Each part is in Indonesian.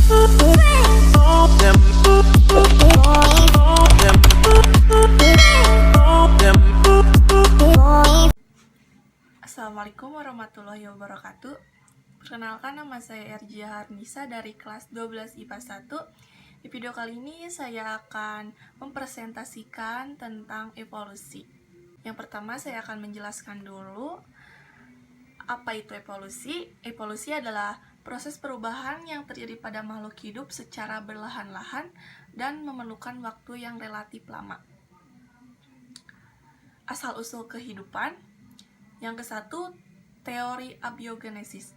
Assalamualaikum warahmatullahi wabarakatuh. Perkenalkan, nama saya Erjia Harnisa dari kelas 12 IPA 1. Di video kali ini saya akan mempresentasikan tentang evolusi. Yang pertama saya akan menjelaskan dulu apa itu evolusi. Evolusi adalah proses perubahan yang terjadi pada makhluk hidup secara berlahan-lahan dan memerlukan waktu yang relatif lama. Asal-usul kehidupan. Yang ke-1, teori abiogenesis.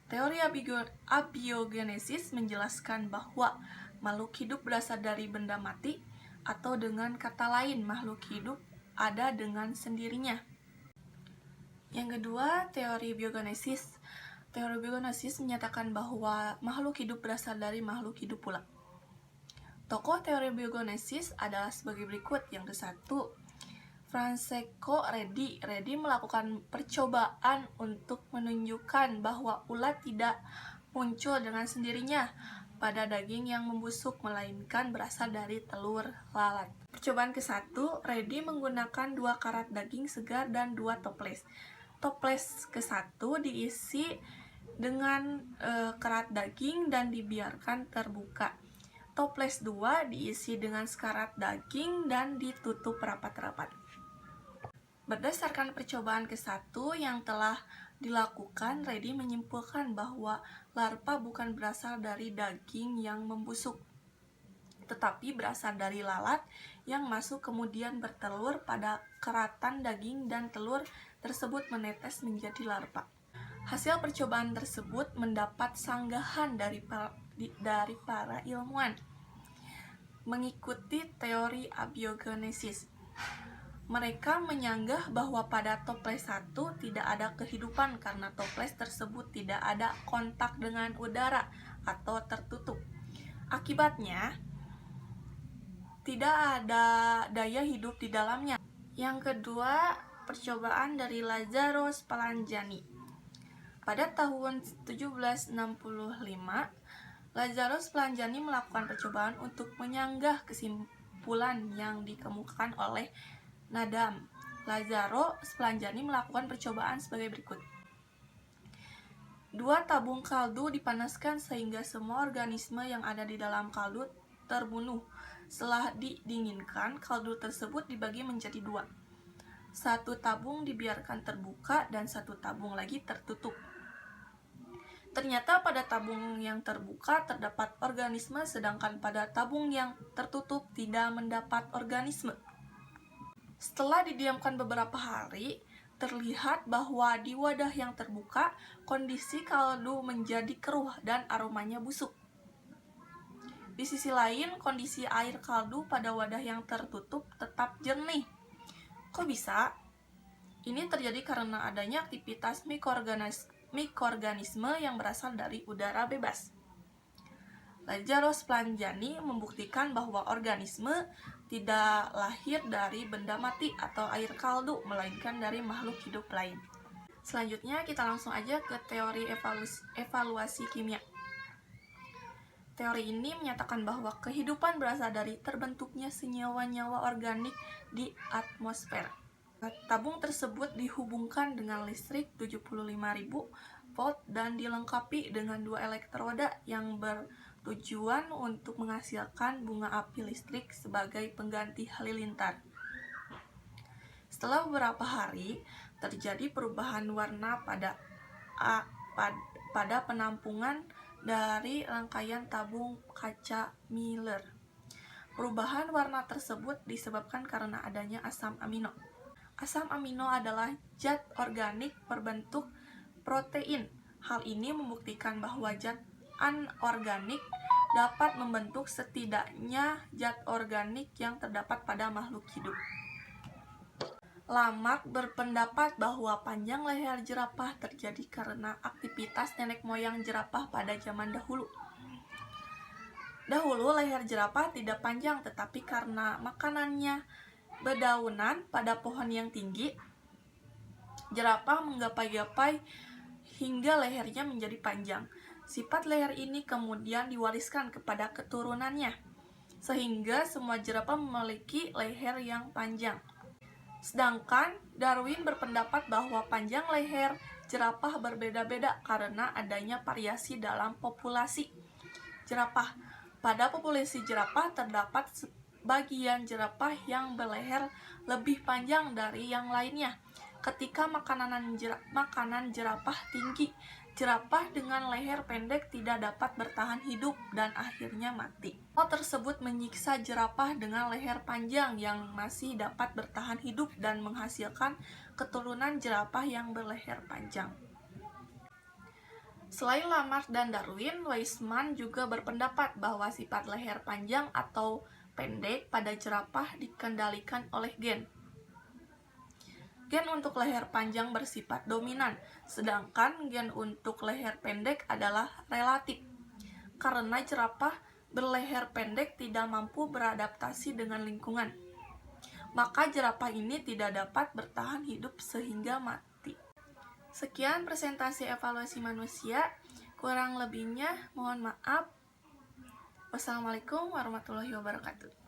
Teori abiogenesis menjelaskan bahwa makhluk hidup berasal dari benda mati, atau dengan kata lain, makhluk hidup ada dengan sendirinya. Yang kedua, teori biogenesis. Teori biogenesis menyatakan bahwa makhluk hidup berasal dari makhluk hidup pula. Tokoh teori biogenesis adalah sebagai berikut. Yang ke-1, Francesco Redi. Redi melakukan percobaan untuk menunjukkan bahwa ulat tidak muncul dengan sendirinya pada daging yang membusuk, melainkan berasal dari telur lalat. Percobaan ke-1, Redi menggunakan 2 karat daging segar dan 2 toples. Toples ke-1 diisi dengan karat daging dan dibiarkan terbuka. Toples 2 diisi dengan sekarat daging dan ditutup rapat-rapat. Berdasarkan percobaan ke-1 yang telah dilakukan, Redi menyimpulkan bahwa larva bukan berasal dari daging yang membusuk, tetapi berasal dari lalat yang masuk kemudian bertelur pada keratan daging dan telur tersebut menetes menjadi larva. Hasil percobaan tersebut mendapat sanggahan dari para ilmuwan. Mengikuti teori abiogenesis, mereka menyanggah bahwa pada toples 1 tidak ada kehidupan karena toples tersebut tidak ada kontak dengan udara atau tertutup. Akibatnya, tidak ada daya hidup di dalamnya. Yang kedua, percobaan dari Lazzaro Spallanzani. Pada tahun 1765, Lazzaro Spallanzani melakukan percobaan untuk menyanggah kesimpulan yang dikemukakan oleh Nadam. Lazzaro Spallanzani melakukan percobaan sebagai berikut. 2 tabung kaldu dipanaskan sehingga semua organisme yang ada di dalam kaldu terbunuh. Setelah didinginkan, kaldu tersebut dibagi menjadi 2. 1 tabung dibiarkan terbuka dan 1 tabung lagi tertutup. Ternyata pada tabung yang terbuka terdapat organisme, sedangkan pada tabung yang tertutup tidak mendapat organisme. Setelah didiamkan beberapa hari, terlihat bahwa di wadah yang terbuka, kondisi kaldu menjadi keruh dan aromanya busuk. Di sisi lain, kondisi air kaldu pada wadah yang tertutup tetap jernih. Kok bisa? Ini terjadi karena adanya aktivitas mikroorganisme yang berasal dari udara bebas. Lazzaro Spallanzani membuktikan bahwa organisme tidak lahir dari benda mati atau air kaldu, melainkan dari makhluk hidup lain. Selanjutnya kita langsung aja ke teori evaluasi kimia. Teori ini menyatakan bahwa kehidupan berasal dari terbentuknya senyawa-nyawa organik di atmosfer. Tabung tersebut dihubungkan dengan listrik 75.000 volt dan dilengkapi dengan 2 elektroda yang bertujuan untuk menghasilkan bunga api listrik sebagai pengganti halilintar. Setelah beberapa hari, terjadi perubahan warna pada penampungan dari rangkaian tabung kaca Miller. Perubahan warna tersebut disebabkan karena adanya asam amino. Asam amino adalah zat organik berbentuk protein. Hal ini membuktikan bahwa zat anorganik dapat membentuk setidaknya zat organik yang terdapat pada makhluk hidup. Lamarck berpendapat bahwa panjang leher jerapah terjadi karena aktivitas nenek moyang jerapah pada zaman dahulu. Dahulu leher jerapah tidak panjang, tetapi karena makanannya bedaunan pada pohon yang tinggi, jerapah menggapai-gapai hingga lehernya menjadi panjang. Sifat leher ini kemudian diwariskan kepada keturunannya, sehingga semua jerapah memiliki leher yang panjang. Sedangkan Darwin berpendapat bahwa panjang leher jerapah berbeda-beda karena adanya variasi dalam populasi jerapah. Pada populasi jerapah terdapat sebagian jerapah yang berleher lebih panjang dari yang lainnya. Ketika makanan jerapah tinggi, jerapah dengan leher pendek tidak dapat bertahan hidup dan akhirnya mati. Hal tersebut menyiksa jerapah dengan leher panjang yang masih dapat bertahan hidup dan menghasilkan keturunan jerapah yang berleher panjang. Selain Lamarck dan Darwin, Weismann juga berpendapat bahwa sifat leher panjang atau pendek pada jerapah dikendalikan oleh gen. Gen untuk leher panjang bersifat dominan, sedangkan gen untuk leher pendek adalah relatif. Karena jerapah berleher pendek tidak mampu beradaptasi dengan lingkungan, maka jerapah ini tidak dapat bertahan hidup sehingga mati. Sekian presentasi evaluasi manusia, kurang lebihnya mohon maaf. Wassalamualaikum warahmatullahi wabarakatuh.